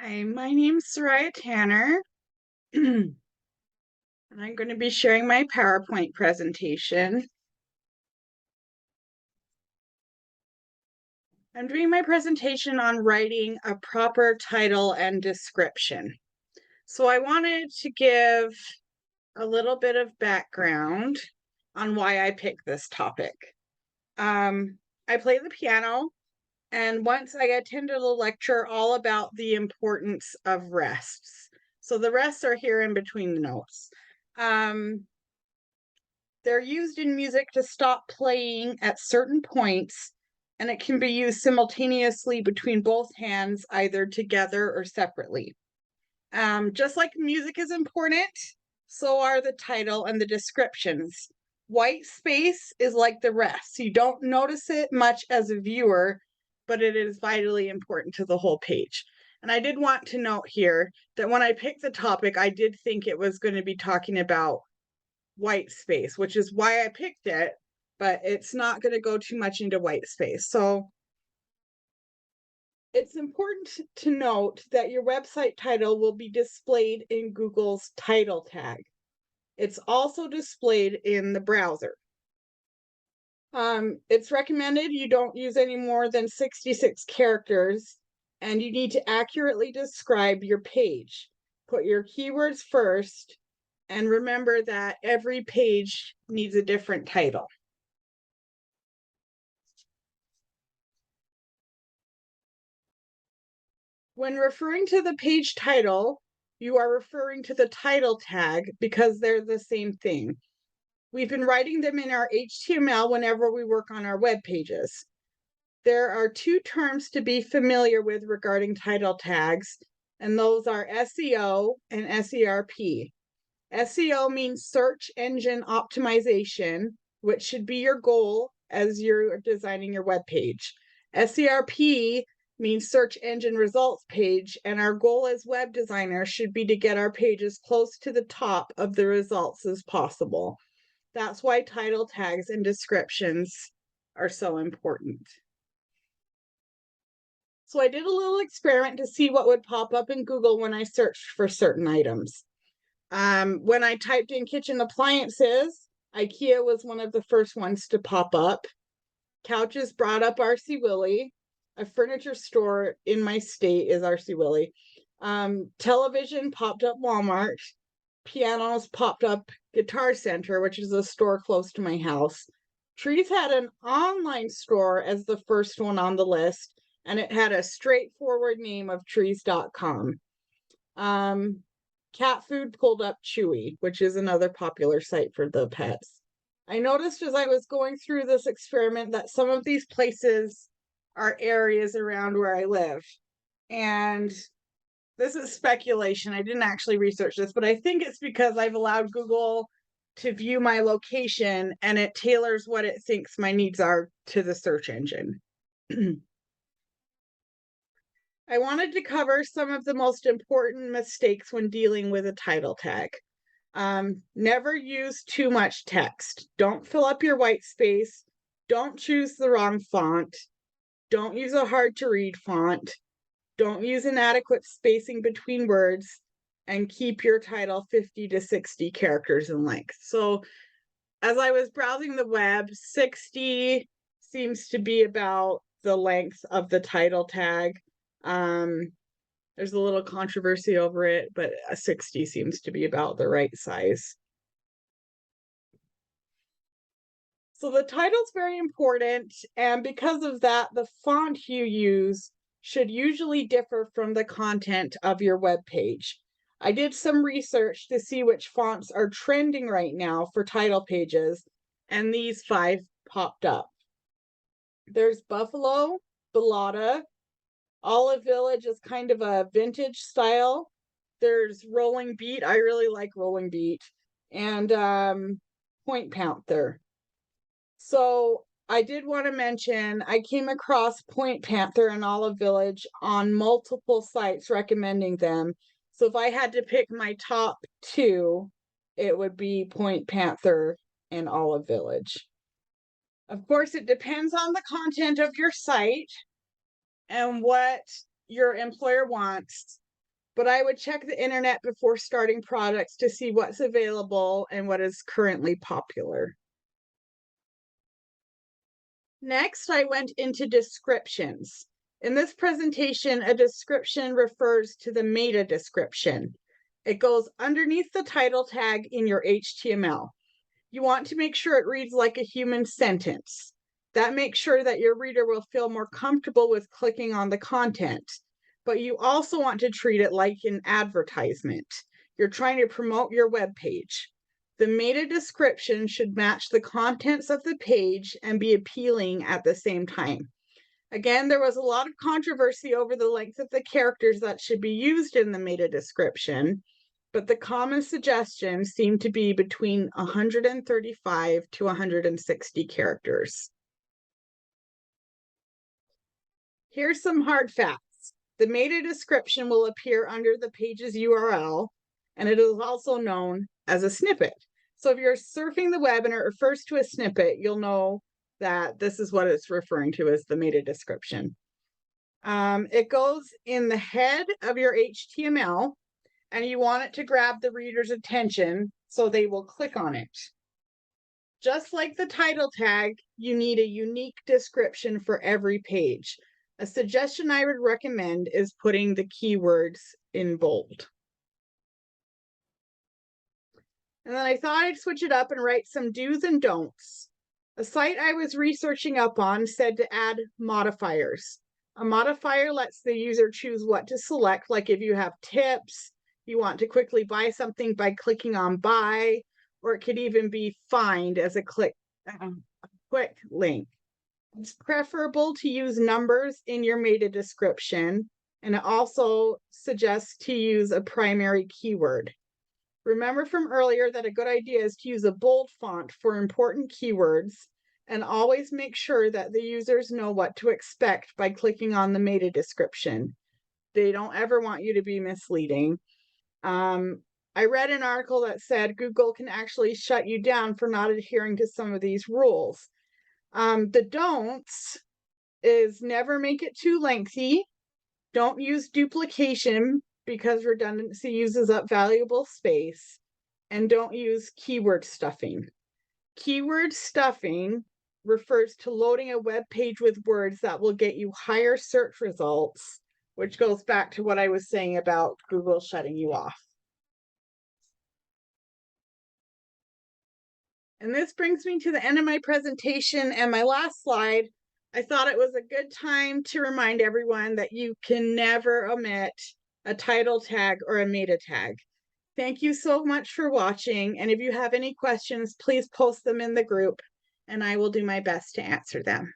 Hi, my name's Soraya Tanner, and I'm going to be sharing my PowerPoint presentation. I'm doing my presentation on writing a proper title and description. So I wanted to give a little bit of background on why I picked this topic. I play the piano, and once I attended a lecture all about the importance of rests. So the rests are here in between the notes. They're used in music to stop playing at certain points, and it can be used simultaneously between both hands, either together or separately. Just like music is important, so are the title and the descriptions. White space is like the rest. You don't notice it much as a viewer, but it is vitally important to the whole page. And I did want to note here that when I picked the topic, I did think it was going to be talking about white space, which is why I picked it, but it's not going to go too much into white space. So it's important to note that your website title will be displayed in Google's title tag. It's also displayed in the browser. It's recommended you don't use any more than 66 characters, and you need to accurately describe your page. Put your keywords first, and remember that every page needs a different title. When referring to the page title, you are referring to the title tag because they're the same thing. We've been writing them in our HTML whenever we work on our web pages. There are two terms to be familiar with regarding title tags, and those are SEO and SERP. SEO means search engine optimization, which should be your goal as you're designing your web page. SERP means search engine results page, and our goal as web designers should be to get our page as close to the top of the results as possible. That's why title tags and descriptions are so important. So I did a little experiment to see what would pop up in Google when I searched for certain items. When I typed in kitchen appliances, IKEA was one of the first ones to pop up. Couches brought up RC Willey. A furniture store in my state is RC Willey. Television popped up Walmart. Pianos popped up Guitar Center, which is a store close to my house. Trees had an online store as the first one on the list, and it had a straightforward name of trees.com. Cat food pulled up Chewy, which is another popular site for the pets. I noticed as I was going through this experiment that some of these places are areas around where I live. And this is speculation. I didn't actually research this, but I think it's because I've allowed Google to view my location and it tailors what it thinks my needs are to the search engine. I wanted to cover some of the most important mistakes when dealing with a title tag. Never use too much text. Don't fill up your white space. Don't choose the wrong font. Don't use a hard to read font. Don't use inadequate spacing between words, and keep your title 50 to 60 characters in length. So as I was browsing the web, 60 seems to be about the length of the title tag. There's a little controversy over it, but a 60 seems to be about the right size. So the title's very important, and because of that, the font you use should usually differ from the content of your web page. I did some research to see which fonts are trending right now for title pages, and these 5 popped up. There's Buffalo, Bellotta, Olive Village is kind of a vintage style. There's Rolling Beat. I really like Rolling Beat. And Point Panther. So I did want to mention, I came across Point Panther and Olive Village on multiple sites recommending them. So if I had to pick my top 2, it would be Point Panther and Olive Village. Of course, it depends on the content of your site and what your employer wants. but I would check the internet before starting products to see what's available and what is currently popular. Next, I went into descriptions. In this presentation, a description refers to the meta description. It goes underneath the title tag in your HTML. You want to make sure it reads like a human sentence. That makes sure that your reader will feel more comfortable with clicking on the content. But you also want to treat it like an advertisement. You're trying to promote your web page. The meta description should match the contents of the page and be appealing at the same time. Again, there was a lot of controversy over the length of the characters that should be used in the meta description, but the common suggestion seemed to be between 135 to 160 characters. Here's some hard facts. The meta description will appear under the page's URL, and it is also known as a snippet. So if you're surfing the web and it refers to a snippet, you'll know that this is what it's referring to as the meta description. It goes in the head of your HTML, and you want it to grab the reader's attention so they will click on it. Just like the title tag, you need a unique description for every page. A suggestion I would recommend is putting the keywords in bold. And then I thought I'd switch it up and write some do's and don'ts. A site I was researching up on said to add modifiers. A modifier lets the user choose what to select, like if you have tips, you want to quickly buy something by clicking on buy, or it could even be find as a quick link. It's preferable to use numbers in your meta description, and it also suggests to use a primary keyword. Remember from earlier that a good idea is to use a bold font for important keywords, and always make sure that the users know what to expect by clicking on the meta description. They don't ever want you to be misleading. I read an article that said Google can actually shut you down for not adhering to some of these rules. The don'ts is never make it too lengthy. Don't use duplication because redundancy uses up valuable space, and don't use keyword stuffing. Keyword stuffing refers to loading a web page with words that will get you higher search results, which goes back to what I was saying about Google shutting you off. And this brings me to the end of my presentation and my last slide. I thought it was a good time to remind everyone that you can never omit a title tag or a meta tag. Thank you so much for watching. And if you have any questions, please post them in the group and I will do my best to answer them.